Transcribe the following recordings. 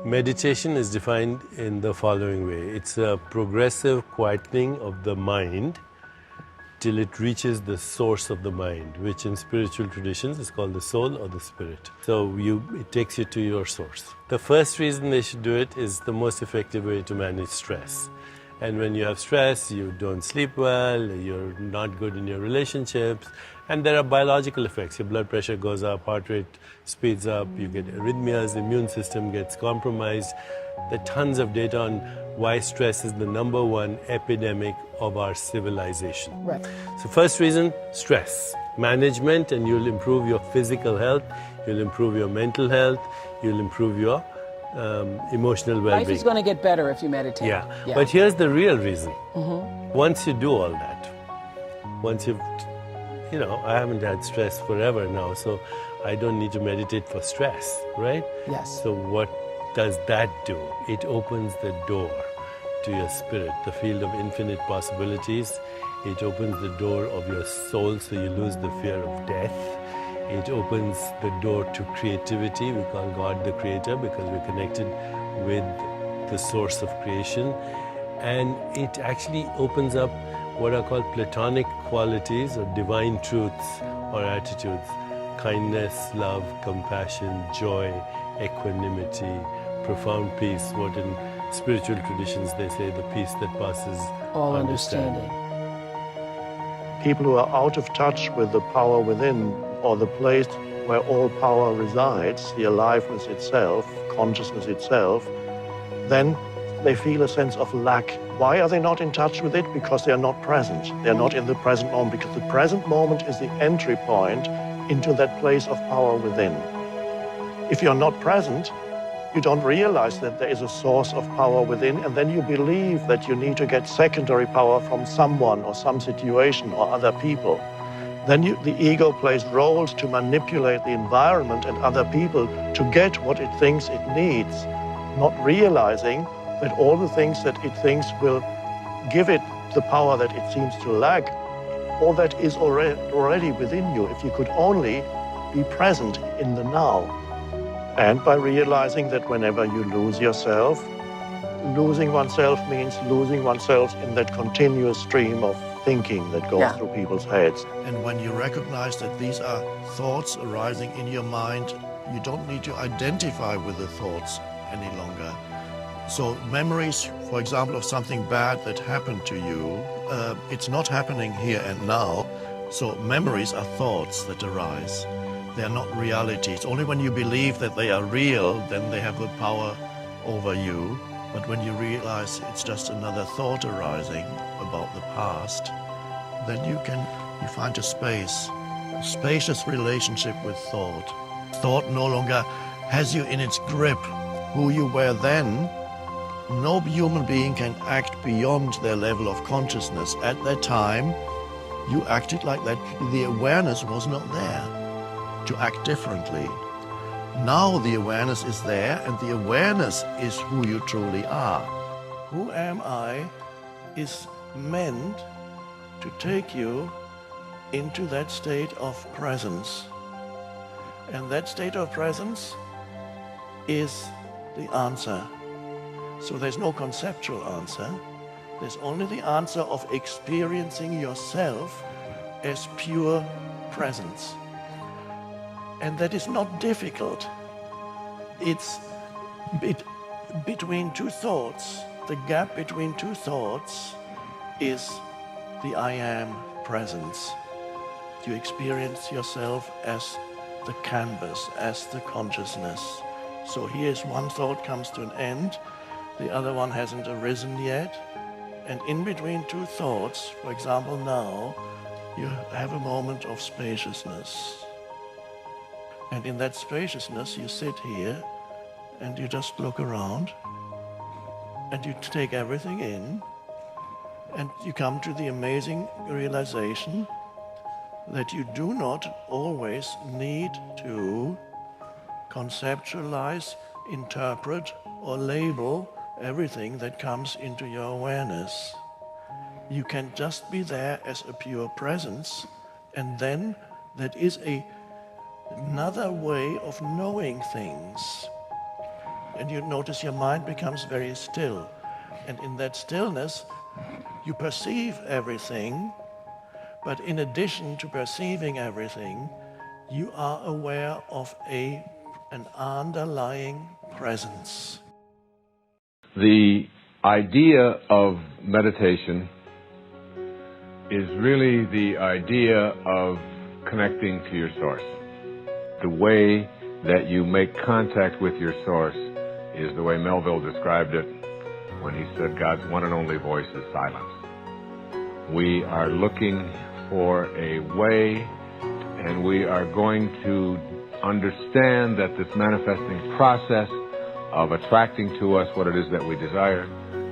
Meditation is defined in the following way. It's a progressive quietening of the mind till it reaches the source of the mind, which in spiritual traditions is called the soul or the spirit. So it takes you to your source. The first reason they should do it is the most effective way to manage stress. And when you have stress, you don't sleep well, you're not good in your relationships, and there are biological effects. Your blood pressure goes up, heart rate speeds up, you get arrhythmias, the immune system gets compromised. There are tons of data on why stress is the #1 epidemic of our civilization. Right. So first reason, stress. Management, and you'll improve your physical health, you'll improve your mental health, you'll improve your emotional well-being. Life is going to get better if you meditate. Yeah. But here's the real reason. Once you do all that, once you've, I haven't had stress forever now, so I don't need to meditate for stress, right? Yes. So what does that do? It opens the door to your spirit, the field of infinite possibilities. It opens the door of your soul so you lose the fear of death. It opens the door to creativity. We call God the creator because we're connected with the source of creation. And it actually opens up what are called platonic qualities or divine truths or attitudes. Kindness, love, compassion, joy, equanimity, profound peace. What in spiritual traditions they say, the peace that passes all understanding. People who are out of touch with the power within, or the place where all power resides, the aliveness itself, consciousness itself, then they feel a sense of lack. Why are they not in touch with it? Because they are not present. They're not in the present moment, because the present moment is the entry point into that place of power within. If you're not present, you don't realize that there is a source of power within, and then you believe that you need to get secondary power from someone or some situation or other people. Then the ego plays roles to manipulate the environment and other people to get what it thinks it needs, not realizing that all the things that it thinks will give it the power that it seems to lack, all that is already within you, if you could only be present in the now. And by realizing that whenever you lose yourself, losing oneself means losing oneself in that continuous stream of thinking that goes through people's heads. And when you recognize that these are thoughts arising in your mind, you don't need to identify with the thoughts any longer. So memories, for example, of something bad that happened to you, it's not happening here and now. So memories are thoughts that arise. They are not reality. It's only when you believe that they are real, then they have the power over you. But when you realize it's just another thought arising about the past, then you find a spacious relationship with thought. Thought no longer has you in its grip. Who you were then, no human being can act beyond their level of consciousness. At that time, you acted like that. The awareness was not there to act differently. Now the awareness is there, and the awareness is who you truly are. Who am I is meant to take you into that state of presence. And that state of presence is the answer. So there's no conceptual answer. There's only the answer of experiencing yourself as pure presence. And that is not difficult. It's between two thoughts. The gap between two thoughts is the I am presence. You experience yourself as the canvas, as the consciousness. So here's one thought comes to an end, the other one hasn't arisen yet. And in between two thoughts, for example now, you have a moment of spaciousness. And in that spaciousness, you sit here and you just look around and you take everything in, and you come to the amazing realization that you do not always need to conceptualize, interpret, or label everything that comes into your awareness. You can just be there as a pure presence, and then that is another way of knowing things. and you notice your mind becomes very still. And in that stillness, you perceive everything, but in addition to perceiving everything, you are aware of an underlying presence. The idea of meditation is really the idea of connecting to your source. The way that you make contact with your source is the way Melville described it when he said God's one and only voice is silence. We are looking for a way, and we are going to understand that this manifesting process of attracting to us what it is that we desire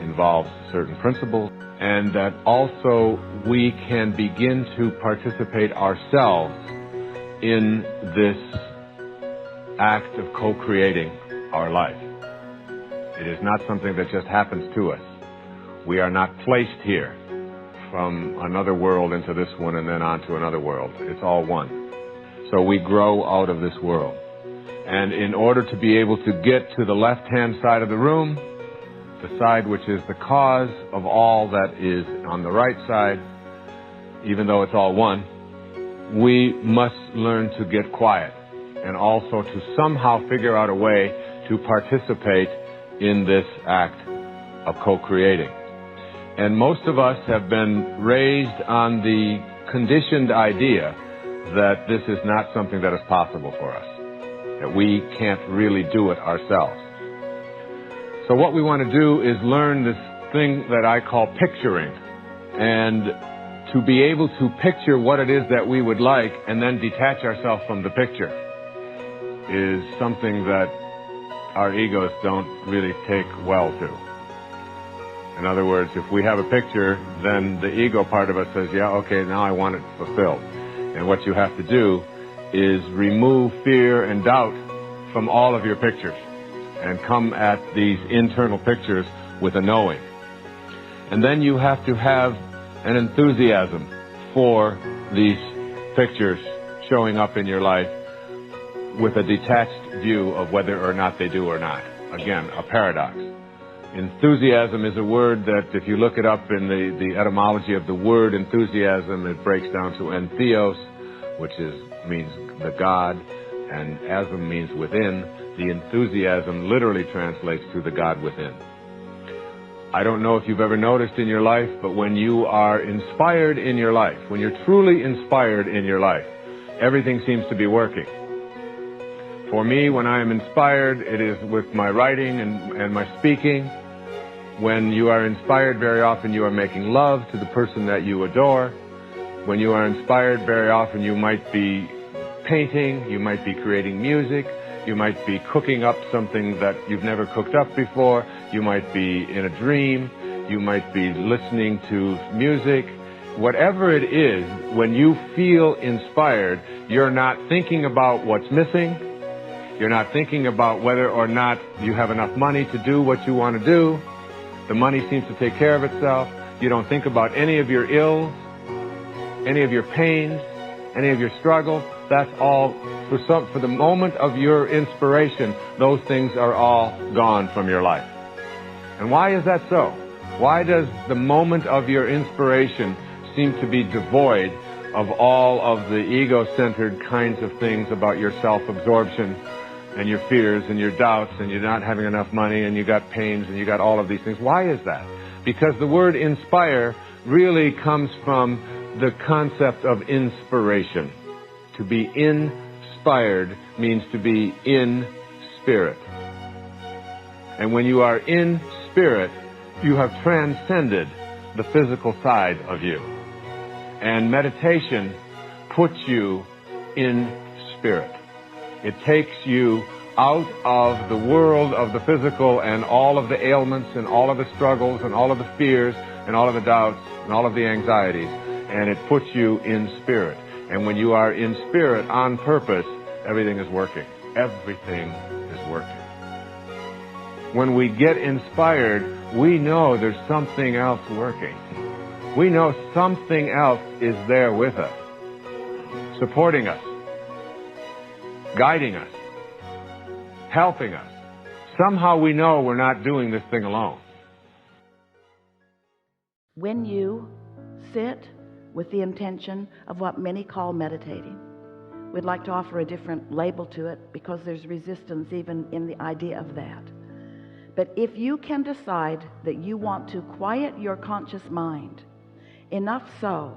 involves certain principles, and that also we can begin to participate ourselves in this act of co-creating our life. It is not something that just happens to us. We are not placed here from another world into this one and then on to another world. It's all one. So we grow out of this world. And in order to be able to get to the left-hand side of the room, the side which is the cause of all that is on the right side, even though it's all one, we must learn to get quiet and also to somehow figure out a way to participate in this act of co-creating. And most of us have been raised on the conditioned idea that this is not something that is possible for us, that we can't really do it ourselves. So what we want to do is learn this thing that I call picturing, and to be able to picture what it is that we would like and then detach ourselves from the picture is something that our egos don't really take well to. In other words, if we have a picture, then the ego part of us says, yeah, okay, now I want it fulfilled. And what you have to do is remove fear and doubt from all of your pictures and come at these internal pictures with a knowing. And then you have to have an enthusiasm for these pictures showing up in your life with a detached view of whether or not they do or not. Again, a paradox. Enthusiasm is a word that if you look it up in the etymology of the word enthusiasm, it breaks down to entheos, which means the God, and asm means within. The enthusiasm literally translates to the God within. I don't know if you've ever noticed in your life, but when you are inspired in your life, when you're truly inspired in your life, everything seems to be working. For me, when I am inspired, it is with my writing and my speaking. When you are inspired, very often you are making love to the person that you adore. When you are inspired, very often you might be painting, you might be creating music, you might be cooking up something that you've never cooked up before, you might be in a dream, you might be listening to music. Whatever it is, when you feel inspired, you're not thinking about what's missing. You're not thinking about whether or not you have enough money to do what you want to do. The money seems to take care of itself. You don't think about any of your ills, any of your pains, any of your struggles. That's all, for the moment of your inspiration, those things are all gone from your life. And why is that so? Why does the moment of your inspiration seem to be devoid of all of the ego-centered kinds of things about your self-absorption and your fears and your doubts and you're not having enough money and you got pains and you got all of these things? Why is that? Because the word inspire really comes from the concept of inspiration. To be inspired means to be in spirit. And when you are in spirit, you have transcended the physical side of you. And meditation puts you in spirit. It takes you out of the world of the physical and all of the ailments and all of the struggles and all of the fears and all of the doubts and all of the anxieties, and it puts you in spirit. And when you are in spirit on purpose, everything is working. Everything is working. When we get inspired, we know there's something else working. We know something else is there with us, supporting us, guiding us, helping us, somehow we know we're not doing this thing alone. When you sit with the intention of what many call meditating, we'd like to offer a different label to it because there's resistance even in the idea of that. But if you can decide that you want to quiet your conscious mind enough so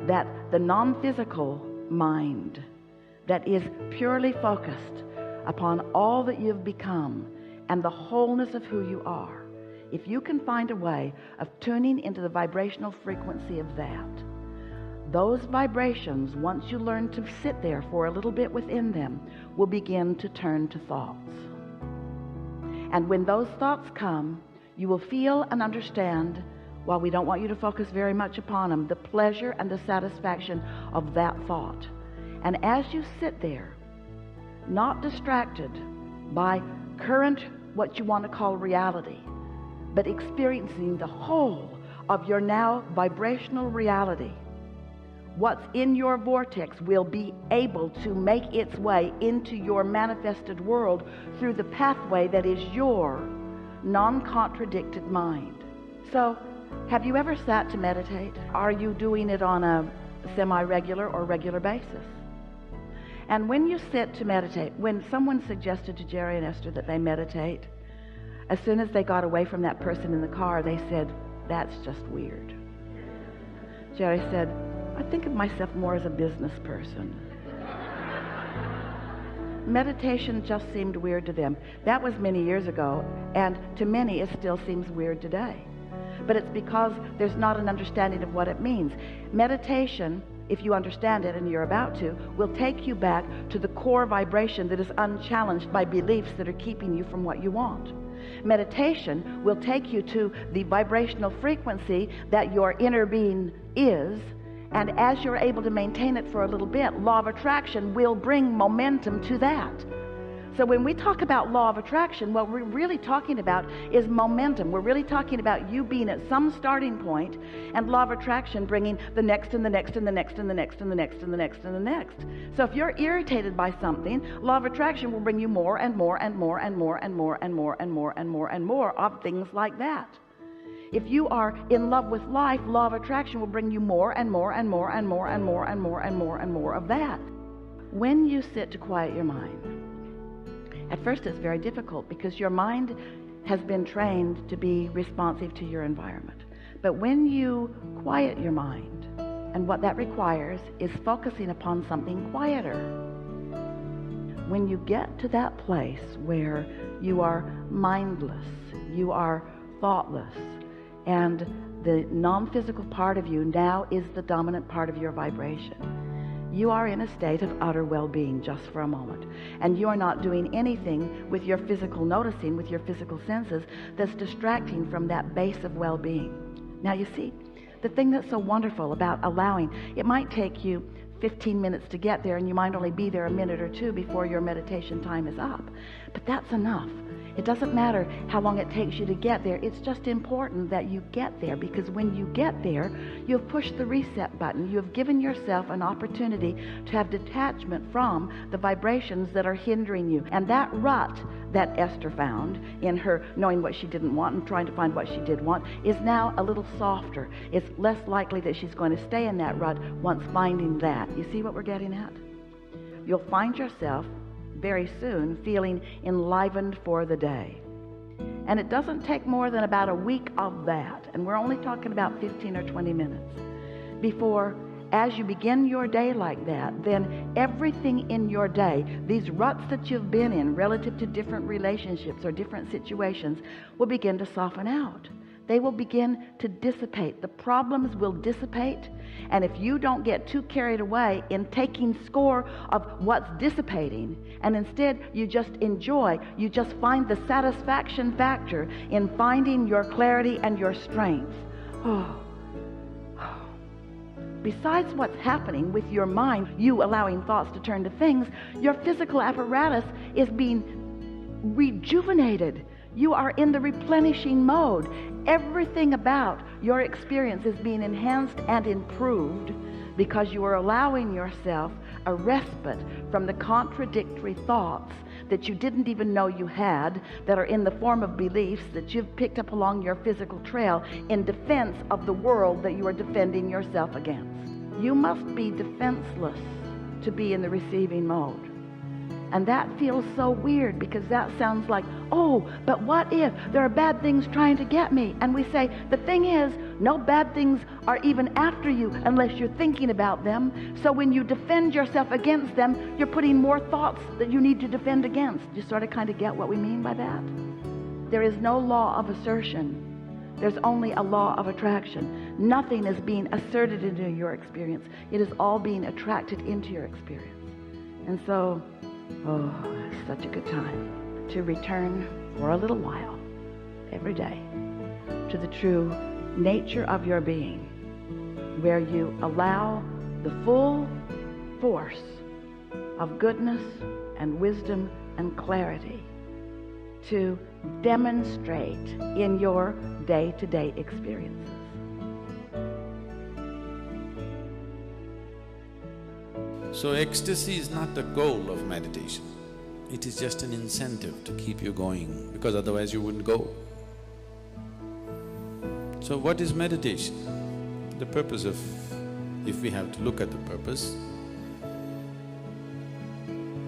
that the non-physical mind that is purely focused upon all that you've become and the wholeness of who you are, if you can find a way of tuning into the vibrational frequency of that, those vibrations, once you learn to sit there for a little bit within them, will begin to turn to thoughts. And when those thoughts come, you will feel and understand, while we don't want you to focus very much upon them, the pleasure and the satisfaction of that thought. And as you sit there, not distracted by current, what you want to call reality, but experiencing the whole of your now vibrational reality, what's in your vortex will be able to make its way into your manifested world through the pathway that is your non-contradicted mind. So, have you ever sat to meditate? Are you doing it on a semi-regular or regular basis? And when you sit to meditate, when someone suggested to Jerry and Esther that they meditate, as soon as they got away from that person in the car, they said, "That's just weird." Jerry said, "I think of myself more as a business person." Meditation just seemed weird to them. That was many years ago, and to many it still seems weird today. But it's because there's not an understanding of what it means. Meditation, if you understand it, and you're about to, will take you back to the core vibration that is unchallenged by beliefs that are keeping you from what you want. Meditation will take you to the vibrational frequency that your inner being is, and as you're able to maintain it for a little bit, law of attraction will bring momentum to that. So when we talk about law of attraction, what we're really talking about is momentum. We're really talking about you being at some starting point, and law of attraction bringing the next and the next and the next and the next and the next and the next and the next. So if you're irritated by something, law of attraction will bring you more and more and more and more and more and more and more and more and more of things like that. If you are in love with life, law of attraction will bring you more and more and more and more and more and more and more and more of that. When you sit to quiet your mind, at first it's very difficult because your mind has been trained to be responsive to your environment. But when you quiet your mind, and what that requires is focusing upon something quieter. When you get to that place where you are mindless, you are thoughtless, and the non-physical part of you now is the dominant part of your vibration, you are in a state of utter well-being just for a moment. And you are not doing anything with your physical noticing, with your physical senses, that's distracting from that base of well-being. Now you see, the thing that's so wonderful about allowing, it might take you 15 minutes to get there, and you might only be there a minute or two before your meditation time is up. But that's enough. It doesn't matter how long it takes you to get there. It's just important that you get there, because when you get there, you have pushed the reset button. You have given yourself an opportunity to have detachment from the vibrations that are hindering you. And that rut that Esther found in her knowing what she didn't want and trying to find what she did want is now a little softer. It's less likely that she's going to stay in that rut once finding that. You see what we're getting at? You'll find yourself very soon feeling enlivened for the day. And it doesn't take more than about a week of that, and we're only talking about 15 or 20 minutes, before, as you begin your day like that, then everything in your day, these ruts that you've been in relative to different relationships or different situations, will begin to soften out. They will begin to dissipate. The problems will dissipate. And if you don't get too carried away in taking score of what's dissipating, and instead you just enjoy, you just find the satisfaction factor in finding your clarity and your strength. Besides what's happening with your mind, you allowing thoughts to turn to things, your physical apparatus is being rejuvenated. You are in the replenishing mode. Everything about your experience is being enhanced and improved because you are allowing yourself a respite from the contradictory thoughts that you didn't even know you had, that are in the form of beliefs that you've picked up along your physical trail in defense of the world that you are defending yourself against. You must be defenseless to be in the receiving mode. And that feels so weird, because that sounds like, oh, but what if there are bad things trying to get me? And we say, the thing is, no bad things are even after you unless you're thinking about them. So when you defend yourself against them, you're putting more thoughts that you need to defend against. You sort of kind of get what we mean by that? There is no law of assertion. There's only a law of attraction. Nothing is being asserted into your experience. It is all being attracted into your experience. And so, oh, it's such a good time to return for a little while, every day, to the true nature of your being, where you allow the full force of goodness and wisdom and clarity to demonstrate in your day-to-day experiences. So ecstasy is not the goal of meditation. It is just an incentive to keep you going, because otherwise you wouldn't go. So what is meditation? The purpose of… if we have to look at the purpose,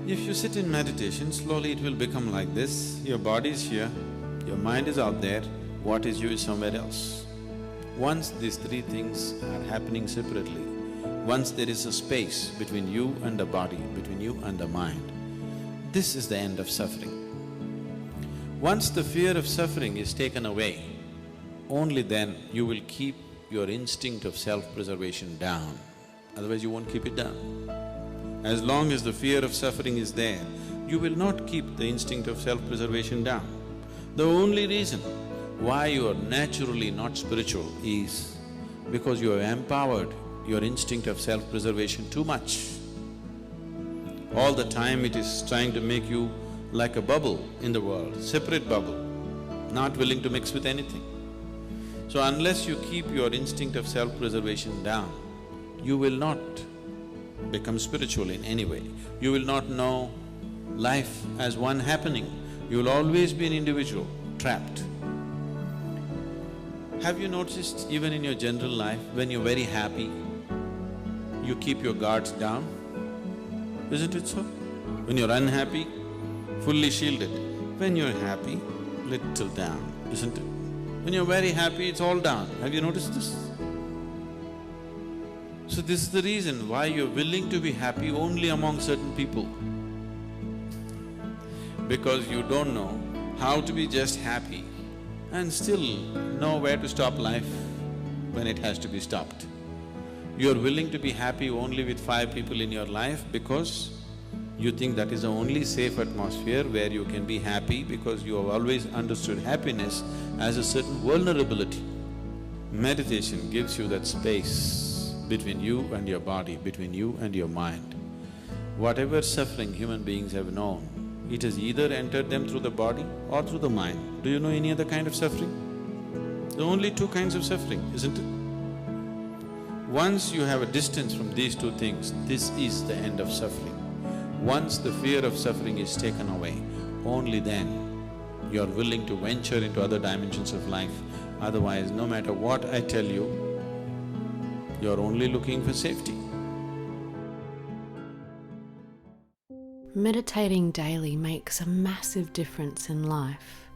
if you sit in meditation, slowly it will become like this. Your body is here, your mind is out there, what is you is somewhere else. Once these three things are happening separately, once there is a space between you and the body, between you and the mind, this is the end of suffering. Once the fear of suffering is taken away, only then you will keep your instinct of self-preservation down, otherwise you won't keep it down. As long as the fear of suffering is there, you will not keep the instinct of self-preservation down. The only reason why you are naturally not spiritual is because you have empowered your instinct of self-preservation too much. All the time it is trying to make you like a bubble in the world, separate bubble, not willing to mix with anything. So unless you keep your instinct of self-preservation down, you will not become spiritual in any way. You will not know life as one happening. You will always be an individual, trapped. Have you noticed even in your general life, when you're very happy, you keep your guards down? Isn't it so? When you're unhappy, fully shielded. When you're happy, little down, isn't it? When you're very happy, it's all down. Have you noticed this? So this is the reason why you're willing to be happy only among certain people. Because you don't know how to be just happy and still know where to stop life when it has to be stopped. You're willing to be happy only with 5 people in your life because you think that is the only safe atmosphere where you can be happy, because you have always understood happiness as a certain vulnerability. Meditation gives you that space between you and your body, between you and your mind. Whatever suffering human beings have known, it has either entered them through the body or through the mind. Do you know any other kind of suffering? There are only 2 kinds of suffering, isn't it? Once you have a distance from these 2 things, this is the end of suffering. Once the fear of suffering is taken away, only then you're willing to venture into other dimensions of life. Otherwise, no matter what I tell you, you're only looking for safety. Meditating daily makes a massive difference in life.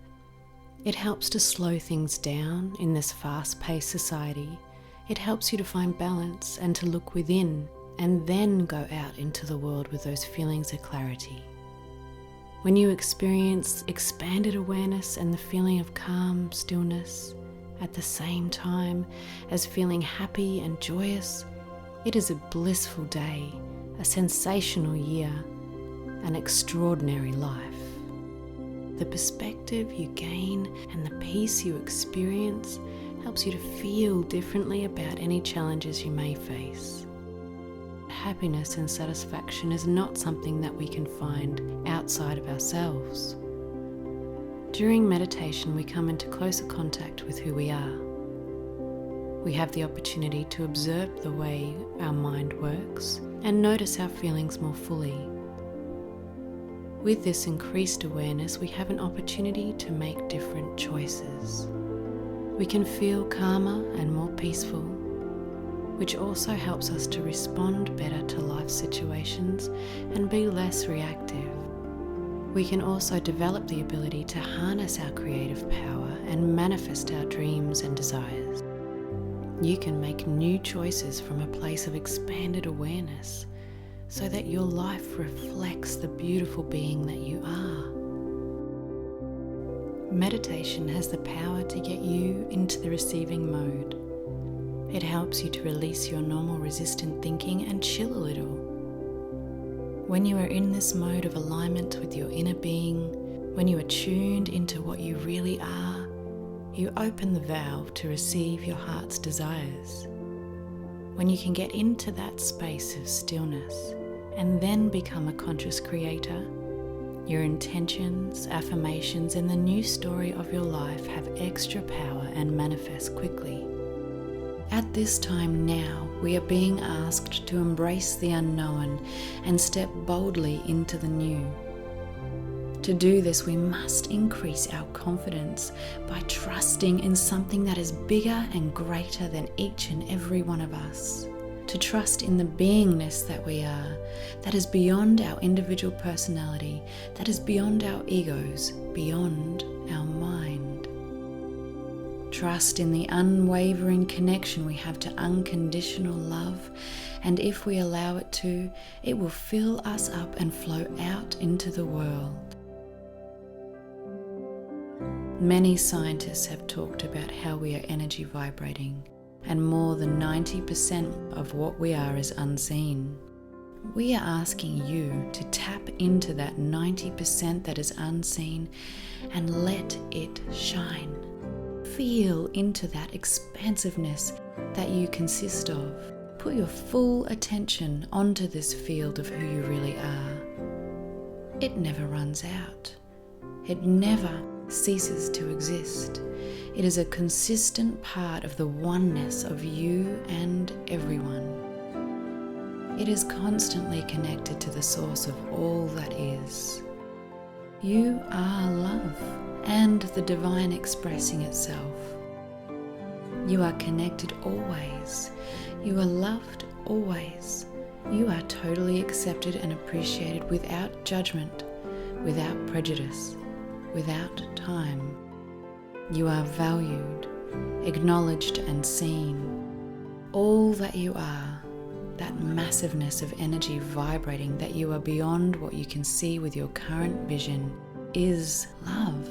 It helps to slow things down in this fast-paced society. It helps you to find balance and to look within and then go out into the world with those feelings of clarity. When you experience expanded awareness and the feeling of calm, stillness, at the same time as feeling happy and joyous, it is a blissful day, a sensational year, an extraordinary life. The perspective you gain and the peace you experience helps you to feel differently about any challenges you may face. Happiness and satisfaction is not something that we can find outside of ourselves. During meditation, we come into closer contact with who we are. We have the opportunity to observe the way our mind works and notice our feelings more fully. With this increased awareness, we have an opportunity to make different choices. We can feel calmer and more peaceful, which also helps us to respond better to life situations and be less reactive. We can also develop the ability to harness our creative power and manifest our dreams and desires. You can make new choices from a place of expanded awareness so that your life reflects the beautiful being that you are. Meditation has the power to get you into the receiving mode. It helps you to release your normal resistant thinking and chill a little. When you are in this mode of alignment with your inner being, when you are tuned into what you really are, you open the valve to receive your heart's desires. When you can get into that space of stillness and then become a conscious creator, your intentions, affirmations, and the new story of your life have extra power and manifest quickly. At this time now, we are being asked to embrace the unknown and step boldly into the new. To do this, we must increase our confidence by trusting in something that is bigger and greater than each and every one of us. To trust in the beingness that we are, that is beyond our individual personality, that is beyond our egos, beyond our mind. Trust in the unwavering connection we have to unconditional love, and if we allow it to, it will fill us up and flow out into the world. Many scientists have talked about how we are energy vibrating, and more than 90% of what we are is unseen. We are asking you to tap into that 90% that is unseen and let it shine. Feel into that expansiveness that you consist of. Put your full attention onto this field of who you really are. It never runs out. It never ceases to exist. It is a consistent part of the oneness of you and everyone. It is constantly connected to the source of all that is. You are love and the divine expressing itself. You are connected always. You are loved always. You are totally accepted and appreciated without judgment, without prejudice, without time. You are valued, acknowledged and seen. All that you are, that massiveness of energy vibrating that you are beyond what you can see with your current vision, is love.